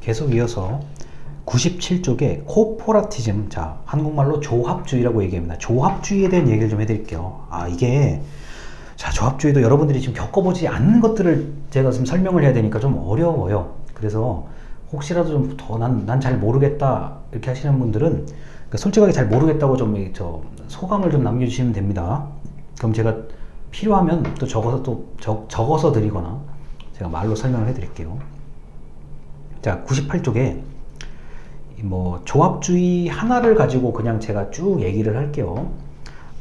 계속 이어서 97쪽에 코퍼러티즘, 자 한국말로 조합주의라고 얘기합니다. 조합주의에 대한 얘기를 좀 해드릴게요. 이게 자 조합주의도 여러분들이 지금 겪어보지 않는 것들을 제가 지금 설명을 해야 되니까 좀 어려워요. 그래서 혹시라도 좀 더 난 잘 모르겠다 이렇게 하시는 분들은 그러니까 솔직하게 잘 모르겠다고 좀 소감을 좀 남겨주시면 됩니다. 그럼 제가 필요하면 또 적어서 드리거나 제가 말로 설명을 해드릴게요. 자 98쪽에 뭐 조합주의 하나를 가지고 그냥 제가 쭉 얘기를 할게요.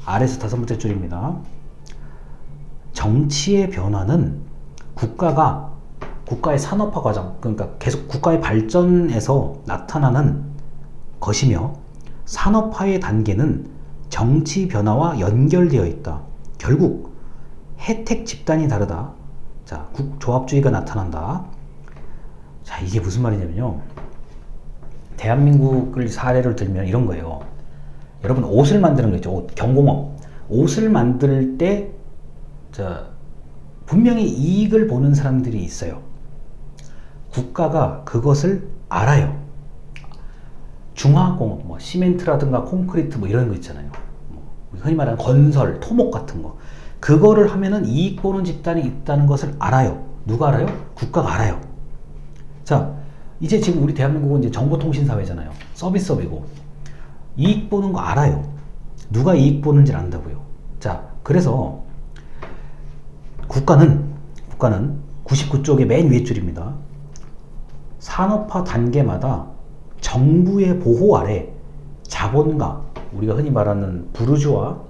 아래서 5번째 줄입니다. 정치의 변화는 국가의 산업화 과정, 그러니까 계속 국가의 발전에서 나타나는 것이며 산업화의 단계는 정치 변화와 연결되어 있다. 결국 혜택 집단이 다르다. 자, 조합주의가 나타난다. 자, 이게 무슨 말이냐면요. 대한민국을 사례를 들면 이런 거예요. 여러분 옷을 만드는 거 있죠. 옷, 경공업. 옷을 만들 때 분명히 이익을 보는 사람들이 있어요. 국가가 그것을 알아요. 중화공업, 뭐 시멘트라든가 콘크리트 뭐 이런 거 있잖아요. 흔히 말하는 건설, 토목 같은 거. 그거를 하면은 이익 보는 집단이 있다는 것을 알아요. 누가 알아요? 국가가 알아요. 자, 이제 지금 우리 대한민국은 이제 정보통신사회잖아요. 서비스업이고. 이익 보는 거 알아요. 누가 이익 보는지를 안다고요. 자, 그래서 국가는 99쪽의 맨 위에 줄입니다. 산업화 단계마다 정부의 보호 아래 자본가, 우리가 흔히 말하는 부르주아,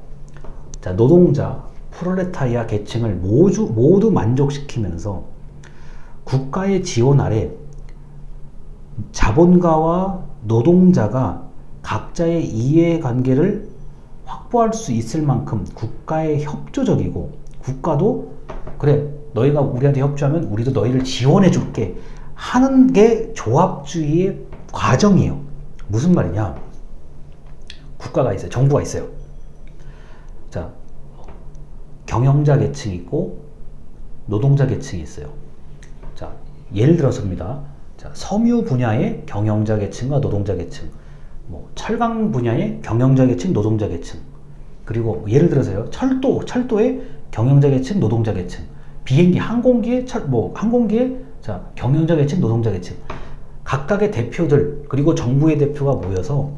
자, 노동자, 프롤레타리아 계층을 모두 만족시키면서 국가의 지원 아래 자본가와 노동자가 각자의 이해관계를 확보할 수 있을 만큼 국가에 협조적이고 국가도 그래 너희가 우리한테 협조하면 우리도 너희를 지원해 줄게 하는 게 조합주의의 과정이에요. 무슨 말이냐? 국가가 있어요. 정부가 있어요. 자, 경영자 계층이 있고 노동자 계층이 있어요. 자, 예를 들어서입니다. 자, 섬유 분야의 경영자 계층과 노동자 계층, 뭐 철강 분야의 경영자 계층, 노동자 계층, 그리고 예를 들어서요, 철도의 경영자 계층, 노동자 계층, 비행기, 항공기의 자, 경영자 계층, 노동자 계층, 각각의 대표들 그리고 정부의 대표가 모여서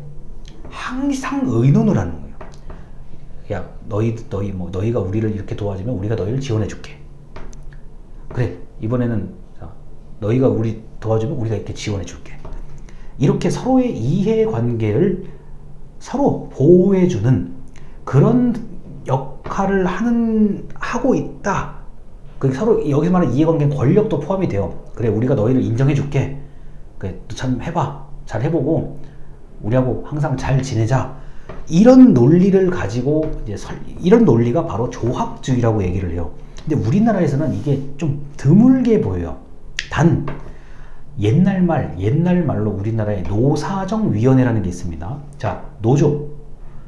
항상 의논을 하는 거예요. 야, 너희가 우리를 이렇게 도와주면 우리가 너희를 지원해 줄게. 그래, 이번에는 자, 너희가 우리 도와주면 우리가 이렇게 지원해 줄게. 이렇게 서로의 이해관계를 서로 보호해주는 그런 역할을 하고 있다. 서로 여기서 말하는 이해관계는 권력도 포함이 돼요. 그래, 우리가 너희를 인정해 줄게. 그래, 너 참 해봐. 잘 해보고 우리하고 항상 잘 지내자. 이런 논리를 가지고 이런 논리가 바로 조합주의라고 얘기를 해요. 근데 우리나라에서는 이게 좀 드물게 보여요. 단 옛날 말로 우리나라에 노사정위원회라는 게 있습니다. 자, 노조,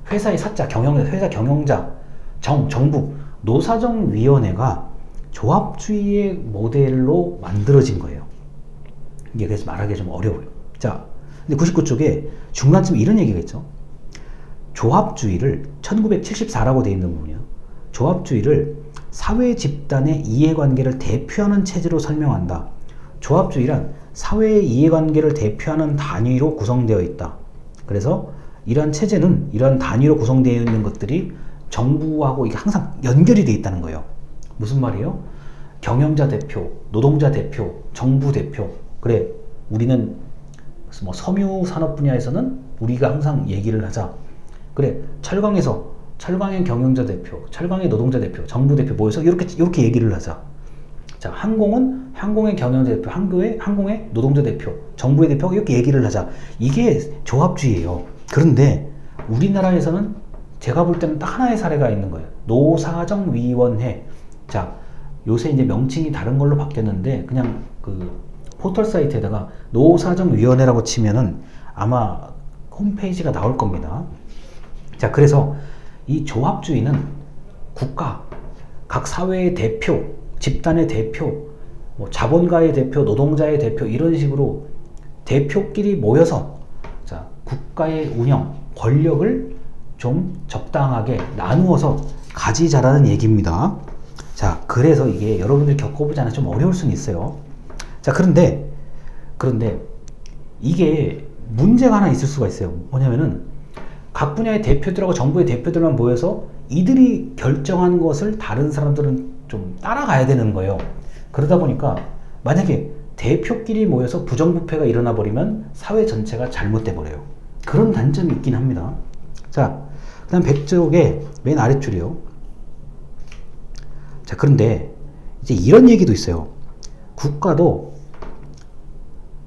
회사의 사자, 회사 경영자, 정부, 노사정위원회가 조합주의의 모델로 만들어진 거예요. 이게 그래서 말하기 좀 어려워요. 자, 근데 99쪽에 중간쯤 이런 얘기가 있죠. 조합주의를 1974라고 되어 있는 부분이요. 조합주의를 사회 집단의 이해관계를 대표하는 체제로 설명한다. 조합주의란 사회의 이해관계를 대표하는 단위로 구성되어 있다. 그래서 이러한 체제는 이러한 단위로 구성되어 있는 것들이 정부하고 이게 항상 연결이 되어 있다는 거예요. 무슨 말이에요? 경영자 대표, 노동자 대표, 정부 대표. 그래, 우리는 뭐 섬유 산업 분야에서는 우리가 항상 얘기를 하자. 그래, 철강의 경영자 대표, 철강의 노동자 대표, 정부 대표 모여서 이렇게 얘기를 하자. 자, 항공의 경영자 대표, 항공의 노동자 대표, 정부의 대표가 이렇게 얘기를 하자. 이게 조합주의예요. 그런데 우리나라에서는 제가 볼 때는 딱 하나의 사례가 있는 거예요. 노사정위원회. 자, 요새 이제 명칭이 다른 걸로 바뀌었는데 그냥 그 포털 사이트에다가 노사정위원회라고 치면은 아마 홈페이지가 나올 겁니다. 자, 그래서 이 조합주의는 국가, 각 사회의 대표, 집단의 대표, 뭐 자본가의 대표, 노동자의 대표 이런 식으로 대표끼리 모여서 자, 국가의 운영, 권력을 좀 적당하게 나누어서 가지자라는 얘기입니다. 자, 그래서 이게 여러분들이 겪어보지 않아 좀 어려울 수는 있어요. 자, 그런데 이게 문제가 하나 있을 수가 있어요. 뭐냐면은 각 분야의 대표들하고 정부의 대표들만 모여서 이들이 결정한 것을 다른 사람들은 좀 따라가야 되는 거예요. 그러다 보니까 만약에 대표끼리 모여서 부정부패가 일어나 버리면 사회 전체가 잘못돼 버려요. 그런 단점이 있긴 합니다. 자, 그 다음 100쪽의 맨 아랫줄이요. 자, 그런데 이제 이런 얘기도 있어요. 국가도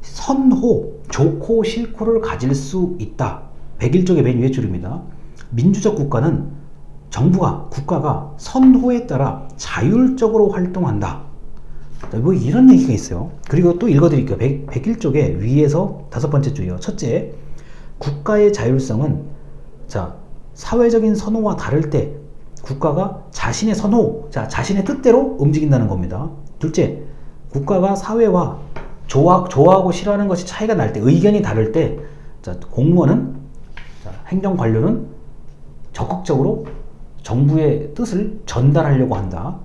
선호, 좋고 싫고를 가질 수 있다. 101쪽의 맨 위에 줄입니다. 민주적 국가는 국가가 선호에 따라 자율적으로 활동한다. 뭐 이런 얘기가 있어요. 그리고 또 읽어드릴게요. 101쪽의 위에서 5번째 줄이요. 첫째, 국가의 자율성은 자, 사회적인 선호와 다를 때 국가가 자신의 선호, 자, 자신의 뜻대로 움직인다는 겁니다. 둘째, 국가가 사회와 좋아하고 싫어하는 것이 차이가 날 때, 의견이 다를 때, 자, 공무원은, 자, 행정관료는 적극적으로 정부의 뜻을 전달하려고 한다.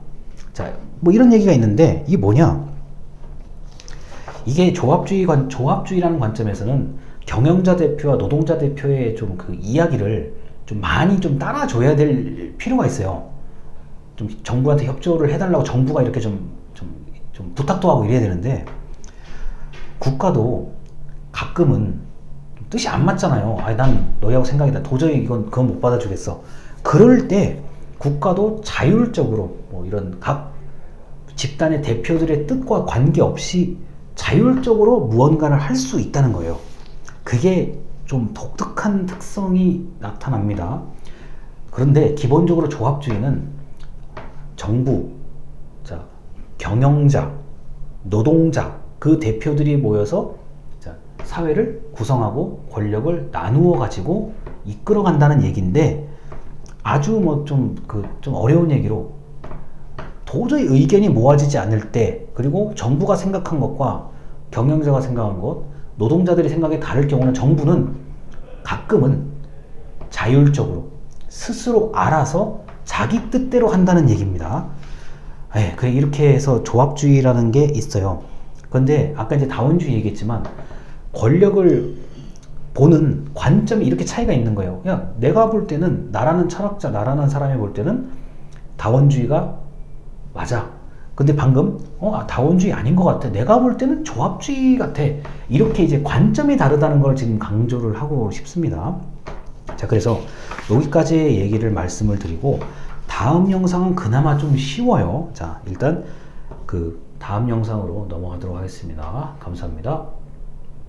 자, 뭐 이런 얘기가 있는데, 이게 뭐냐? 이게 조합주의라는 관점에서는 경영자 대표와 노동자 대표의 좀 그 이야기를 좀 많이 좀 따라줘야 될 필요가 있어요. 좀 정부한테 협조를 해달라고 정부가 이렇게 좀 부탁도 하고 이래야 되는데, 국가도 가끔은 뜻이 안 맞잖아요. 아니, 난 너희하고 생각이다. 도저히 그건 못 받아주겠어. 그럴 때 국가도 자율적으로 뭐 이런 각 집단의 대표들의 뜻과 관계없이 자율적으로 무언가를 할 수 있다는 거예요. 그게 좀 독특한 특성이 나타납니다. 그런데 기본적으로 조합주의는 정부, 자, 경영자, 노동자, 그 대표들이 모여서 자, 사회를 구성하고 권력을 나누어 가지고 이끌어 간다는 얘기인데, 아주 뭐 좀 어려운 얘기로 도저히 의견이 모아지지 않을 때, 그리고 정부가 생각한 것과 경영자가 생각한 것, 노동자들이 생각이 다를 경우는 정부는 가끔은 자율적으로 스스로 알아서 자기 뜻대로 한다는 얘기입니다. 이렇게 해서 조합주의라는 게 있어요. 그런데 아까 이제 다원주의 얘기했지만 권력을 보는 관점이 이렇게 차이가 있는 거예요. 그냥 내가 볼 때는, 나라는 철학자, 나라는 사람이 볼 때는 다원주의가 맞아. 근데 방금 다원주의 아닌 것 같아. 내가 볼 때는 조합주의 같아. 이렇게 이제 관점이 다르다는 걸 지금 강조를 하고 싶습니다. 자, 그래서 여기까지의 얘기를 말씀을 드리고, 다음 영상은 그나마 좀 쉬워요. 자, 일단 그 다음 영상으로 넘어가도록 하겠습니다. 감사합니다.